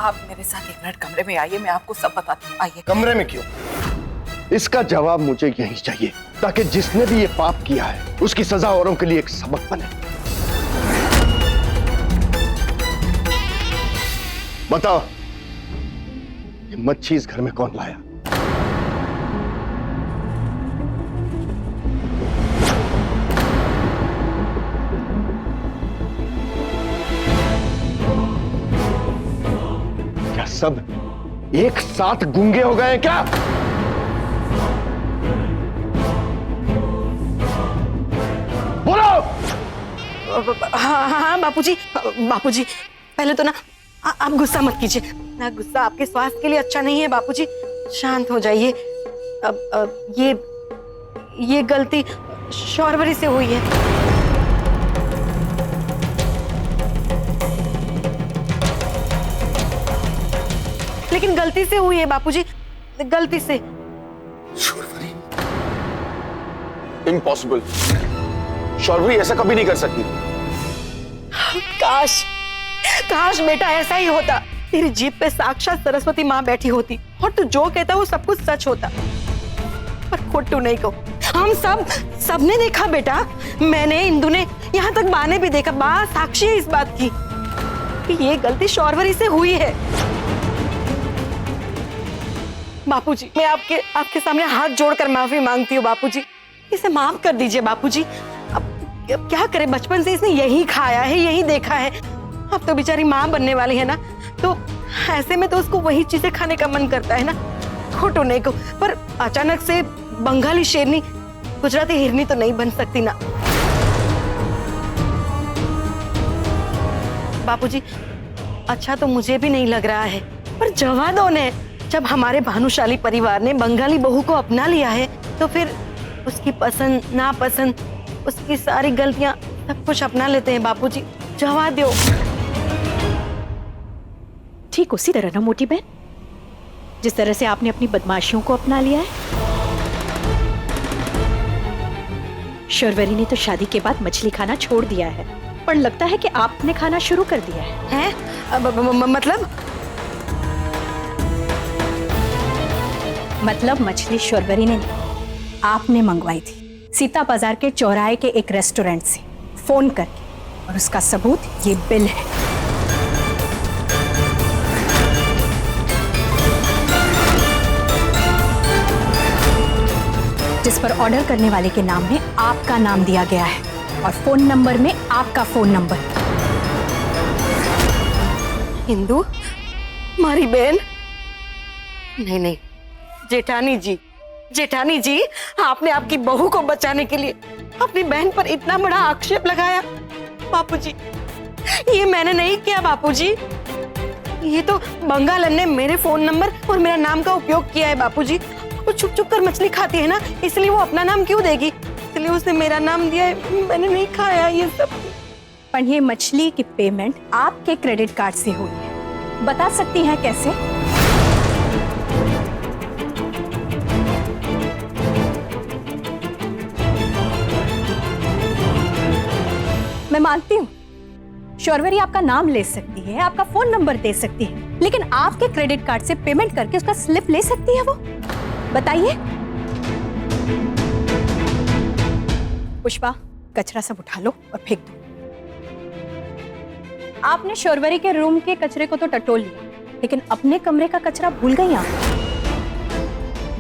आप मेरे साथ 1 मिनट कमरे में आइए, मैं आपको सब बताती हूँ। आइए। कमरे में क्यों? इसका जवाब मुझे यही चाहिए, ताकि जिसने भी ये पाप किया है उसकी सजा औरों के लिए एक सबक बने। बताओ, ये मच्छी इस घर में कौन लाया? क्या सब एक साथ गूंगे हो गए क्या? बोलो। हाँ बापूजी, बापूजी पहले तो ना आप गुस्सा मत कीजिए ना, गुस्सा आपके स्वास्थ्य के लिए अच्छा नहीं है बापूजी, शांत हो जाइए। अब ये गलती शौर्वरी से हुई है। लेकिन गलती से हुई है बापूजी, गलती से। शौर्वरी? इम्पॉसिबल, शौर्वरी ऐसा कभी नहीं कर सकती। काश काश बेटा ऐसा ही होता, तेरी जीभ पे साक्षात सरस्वती माँ बैठी होती और तू जो कहता वो सब कुछ सच होता। पर खोटू नहीं को, हम सबने देखा बेटा, मैंने, इंदु ने, यहाँ तक बा ने भी देखा, बा साक्षी है इस बात की कि ये गलती शौर्वरी से हुई है। बापूजी मैं आपके सामने हाथ जोड़कर माफी मांगती हूँ बापूजी, इसे माफ कर दीजिए बापूजी। अब क्या करे, बचपन से इसने यही खाया है, यही देखा है, अब तो बेचारी माँ बनने वाली है ना, तो ऐसे में तो उसको वही चीजें खाने का मन करता है ना, खोटू नहीं को। पर अचानक से बंगाली शेरनी गुजराती हिरनी तो नहीं बन सकती ना बापूजी। अच्छा तो मुझे भी नहीं लग रहा है, पर जवादों ने, जब हमारे भानुशाली परिवार ने बंगाली बहू को अपना लिया है तो फिर उसकी पसंद नापसंद, उसकी सारी गलतियां सब कुछ अपना लेते हैं बापूजी। जवा दो। ठीक उसी तरह ना मोटी बहन, जिस तरह से आपने अपनी बदमाशियों को अपना लिया है। शौर्वरी ने तो शादी के बाद मछली खाना छोड़ दिया है, पर लगता है कि आपने खाना शुरू कर दिया है। मतलब मछली शौर्वरी ने नहीं, आपने मंगवाई थी सीता बाजार के चौराहे के एक रेस्टोरेंट से फोन करके, और उसका सबूत ये बिल है। जिस पर ऑर्डर करने वाले के नाम में आपका नाम दिया गया है और फोन नंबर में आपका फोन नंबर। इंदु मारी बहन? नहीं, जेठानी जी आपने आपकी बहू को बचाने के लिए अपनी बहन पर इतना बड़ा आक्षेप लगाया। बापूजी ये मैंने नहीं किया बापूजी, ये तो बंगालन ने मेरे फोन नंबर और मेरा नाम का उपयोग किया है बापूजी। वो छुप छुप कर मछली खाती है ना, इसलिए वो अपना नाम क्यों देगी, इसलिए उसने मेरा नाम दिया है, मैंने नहीं खाया ये सब। पर ये मछली की पेमेंट आपके क्रेडिट कार्ड से हुई है, बता सकती हैं कैसे? मैं मानती हूँ शौर्वरी आपका नाम ले सकती है, आपका फोन नंबर दे सकती है, लेकिन आपके क्रेडिट कार्ड से पेमेंट करके उसका स्लिप ले सकती है वो? बताइए। पुष्पा कचरा सब उठा लो और फेंक दो। आपने शौर्वरी के रूम के कचरे को तो टटोल लिया, लेकिन अपने कमरे का कचरा भूल गई आप,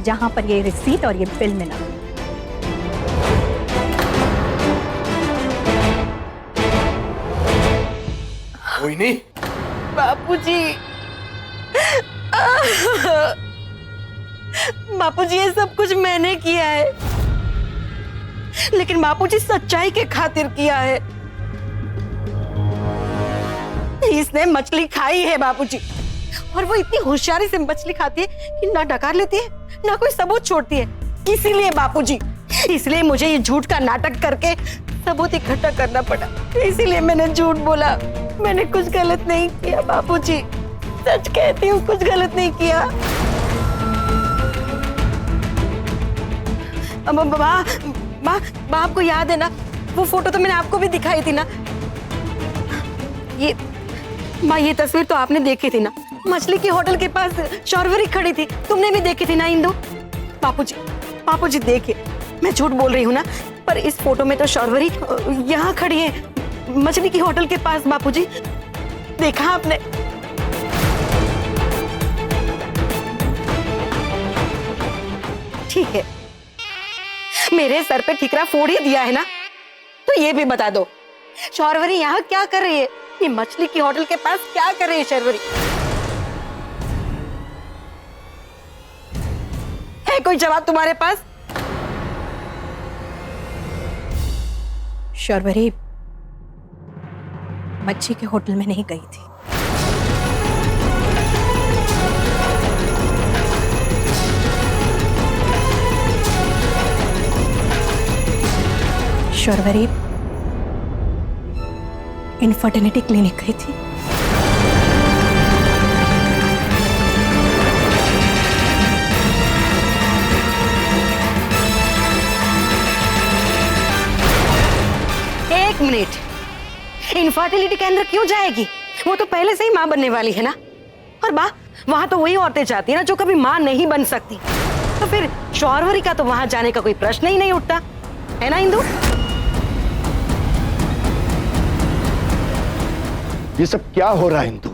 जहां पर ये रिसीट और ये बिल मिला। कोई नहीं बापूजी, बापूजी ये सब कुछ मैंने किया है, लेकिन बापूजी सच्चाई के खातिर किया है। इसने मछली खाई है बापूजी, और वो इतनी होशियारी से मछली खाती है कि ना डकार लेती है ना कोई सबूत छोड़ती है। इसीलिए बापूजी, इसलिए मुझे ये झूठ का नाटक करके सबूत इकट्ठा करना पड़ा, इसीलिए मैंने झूठ बोला। मैंने कुछ गलत नहीं किया बापूजी, सच कहती हूँ, कुछ गलत नहीं किया। आपको याद है ना, वो फोटो तो मैंने आपको भी दिखाई थी ना, ये तस्वीर तो आपने देखी थी ना, मछली की होटल के पास शौर्वरी खड़ी थी, तुमने भी देखी थी ना इंदु? बापूजी देखिए, मैं झूठ बोल रही हूँ ना, पर इस फोटो में तो शौर्वरी यहाँ खड़ी है मछली की होटल के पास। बापूजी देखा आपने? ठीक है, मेरे सर पे ठिकरा फोड़ ही दिया है ना, तो ये भी बता दो शौर्वरी यहाँ क्या कर रही है? ये मछली की होटल के पास क्या कर रही है शौर्वरी? है कोई जवाब तुम्हारे पास? शौर्वरी मच्छी के होटल में नहीं गई थी। शौर्वरी इनफर्टिलिटी क्लिनिक गई थी। एक मिनट, इनफर्टिलिटी केंद्र क्यों जाएगी? वो तो पहले से ही मां बनने वाली है ना। और वहां तो वही औरतें जाती है ना जो कभी मां नहीं बन सकती। तो फिर शौर्वरी का तो वहां जाने का कोई प्रश्न ही नहीं उठता, है ना इंदु? ये सब क्या हो रहा है इंदु?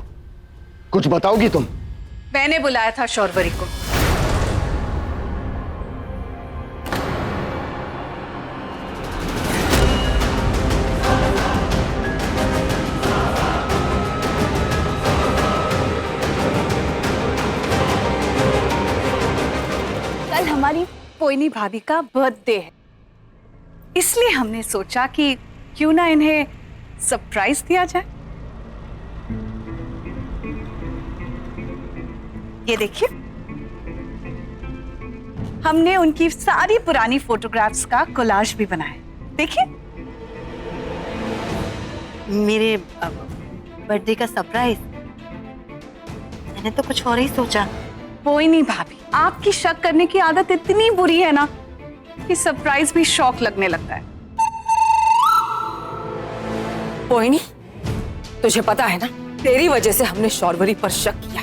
कुछ बताओगी तुम? मैंने बुलाया था शौर्वरी को। कल हमारी पोइनी भाभी का बर्थडे है, इसलिए हमने सोचा कि क्यों ना इन्हें सरप्राइज दिया जाए। ये देखिए, हमने उनकी सारी पुरानी फोटोग्राफ्स का कोलाज भी बनाया। देखिए, मेरे बर्थडे का सरप्राइज? मैंने तो कुछ और ही सोचा। पोइनी भाभी, आपकी शक करने की आदत इतनी बुरी है ना कि सरप्राइज भी शौक लगने लगता है। पोइनी, तुझे पता है ना, तेरी वजह से हमने शौर्वरी पर शक किया।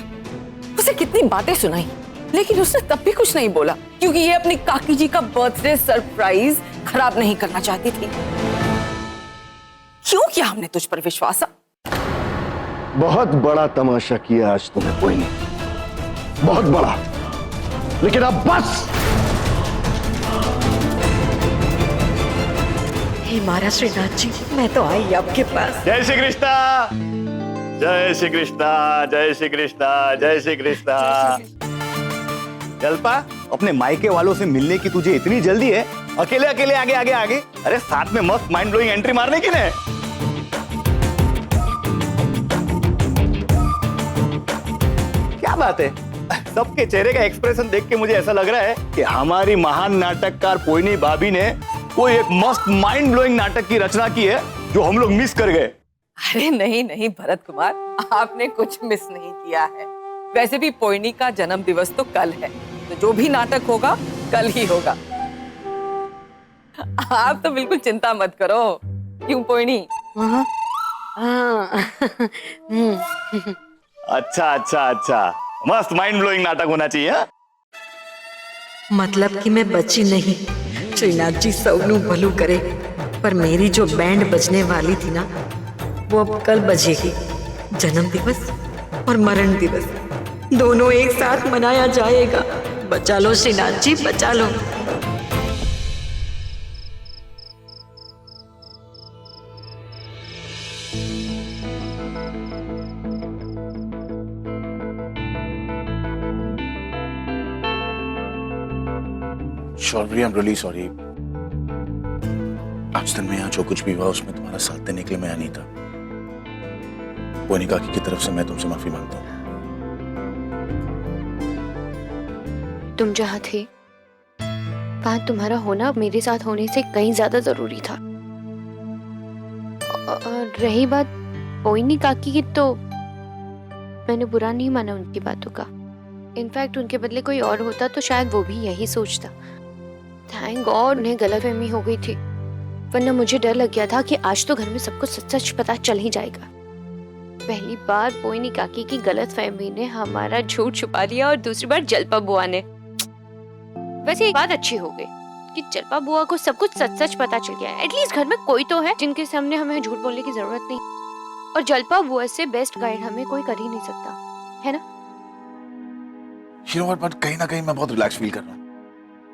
उसे कितनी बातें सुनाई, लेकिन उसने तब भी कुछ नहीं बोला, क्योंकि ये अपनी काकी जी का बर्थडे सरप्राइज खराब नहीं करना चाहती थी। क्यों किया हमने तुझ पर विश्वास? बहुत बड़ा तमाशा किया आज तुमने पोइनी, बहुत बड़ा। लेकिन अब बस। हे महाराज श्रीनाथ जी, मैं तो आई आपके पास। जय श्री कृष्णा, जय श्री कृष्णा, जय श्री कृष्णा, जय श्री कृष्णा। जल्पा, अपने मायके वालों से मिलने की तुझे इतनी जल्दी है? अकेले अकेले आगे आगे आगे, अरे साथ में मस्त माइंड ब्लोइंग एंट्री मारने की ने। क्या बात है, सबके चेहरे का एक्सप्रेशन देख के मुझे ऐसा लग रहा है कि हमारी महान नाटककार पोइनी भाभी ने कोई एक मस्त माइंड ब्लोइंग नाटक की रचना की है जो हम लोग मिस कर गए। अरे नहीं नहीं भरत कुमार, आपने कुछ मिस नहीं किया है। वैसे भी पोइनी का जन्म दिवस तो कल है, तो जो भी नाटक होगा कल ही होगा। आप तो बिल्कुल चिंता मत करो। क्यों पोइनी? अच्छा अच्छा अच्छा, मस्त माइंड ब्लोइंग नाटक होना चाहिए। हा? मतलब कि मैं बची नहीं, श्रीनाथ जी सबनू भलू करे, पर मेरी जो बैंड बजने वाली थी ना, वो अब कल बजेगी। जन्म दिवस और मरण दिवस दोनों एक साथ मनाया जाएगा। बचा लो श्रीनाथ जी, बचा लो। Shaurvari, I am really sorry. आज दिन में यहाँ जो कुछ भी हुआ उसमें तुम्हारा साथ देने के लिए मैं नहीं था। पोइनी काकी की तरफ से मैं तुमसे माफी मांगता हूँ। तुम जहाँ थे वहां तुम्हारा होना मेरे साथ होने से कहीं ज्यादा जरूरी था। और रही बात पोइनी काकी की, तो मैंने बुरा नहीं माना उनकी बातों का। इनफैक्ट उनके बदले कोई और होता तो शायद वो भी यही सोचता। थैंक गॉड उन्हें गलतफहमी हो गई थी, वरना मुझे डर लग गया था कि आज तो घर में सबको सच सच पता चल ही जाएगा। पहली बार पोइनी काकी की गलतफहमी ने हमारा झूठ छुपा लिया और दूसरी बार जलपा बुआ ने। वैसे एक बात अच्छी हो गई कि जलपा बुआ को सब कुछ सच सच पता चल गया है। एटलीस्ट घर में कोई तो है जिनके सामने हमें झूठ बोलने की जरूरत नहीं, और जलपा बुआ से बेस्ट गाइड हमें कोई कर ही नहीं सकता, है ना? बट कहीं ना कहीं मैं बहुत रिलैक्स फील कर रहा हूँ,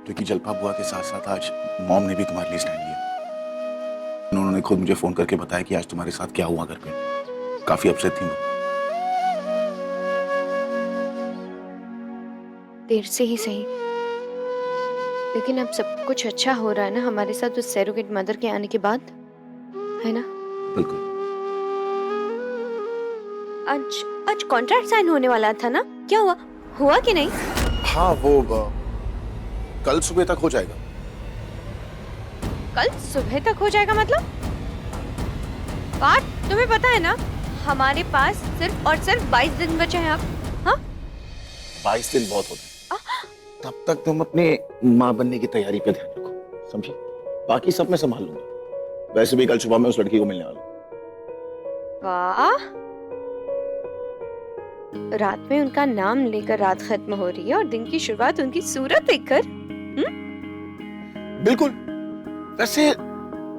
क्योंकि जलपा बुआ के साथ साथ आज मॉम ने भी तुम्हारे लिए स्टैंड लिया। उन्होंने खुद मुझे फोन करके बताया कि आज तुम्हारे साथ क्या हुआ घर पे। काफी अपसेट थी वो। देर से ही सही, लेकिन अब सब कुछ अच्छा हो रहा है ना हमारे साथ उस सरोगेट मदर के आने के बाद, है ना? बिल्कुल। आज कॉन्ट्रैक्ट साइन होने वाला था ना, क्या हुआ? हुआ कि नहीं? हाँ, वो कल सुबह तक हो जाएगा। कल सुबह तक हो जाएगा मतलब? बात तुम्हें पता है ना, हमारे पास सिर्फ और सिर्फ 22 दिन बचे हैं अब। हाँ, 22 दिन बहुत होते हैं। तब तक तुम अपने माँ बनने की तैयारी पे ध्यान रखो, समझी? बाकी सब मैं संभाल लूंगा। वैसे भी कल सुबह मैं उस लड़की को मिलने वाला हूँ। वाह, रात में उनका नाम लेकर रात खत्म हो रही है और दिन की शुरुआत उनकी सूरत देखकर। बिल्कुल। वैसे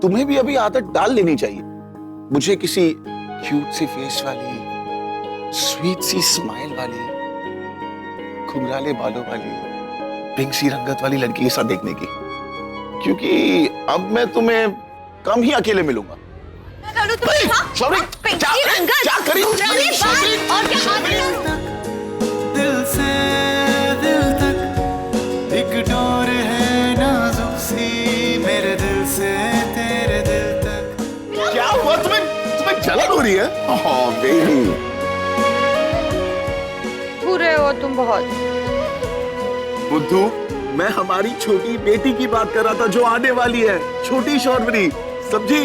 तुम्हें भी अभी आदत डाल लेनी चाहिए। मुझे किसी क्यूट सी फेस वाली, स्वीट सी स्माइल वाली, घुंघराले बालों वाली, पिंक सी रंगत वाली लड़की के साथ देखने की, क्योंकि अब मैं तुम्हें कम ही अकेले मिलूंगा। शौर्य, क्या करी? दिल से दिल तक एक डोर है नाजुक सी, मेरे दिल से तेरे दिल तक। क्या हुआ तुम्हें जलन हो रही है? ओह बेबी, बुरे हो तुम बहुत। बुद्धू, मैं हमारी छोटी बेटी की बात कर रहा था जो आने वाली है, छोटी शौर्यवरी, समझी?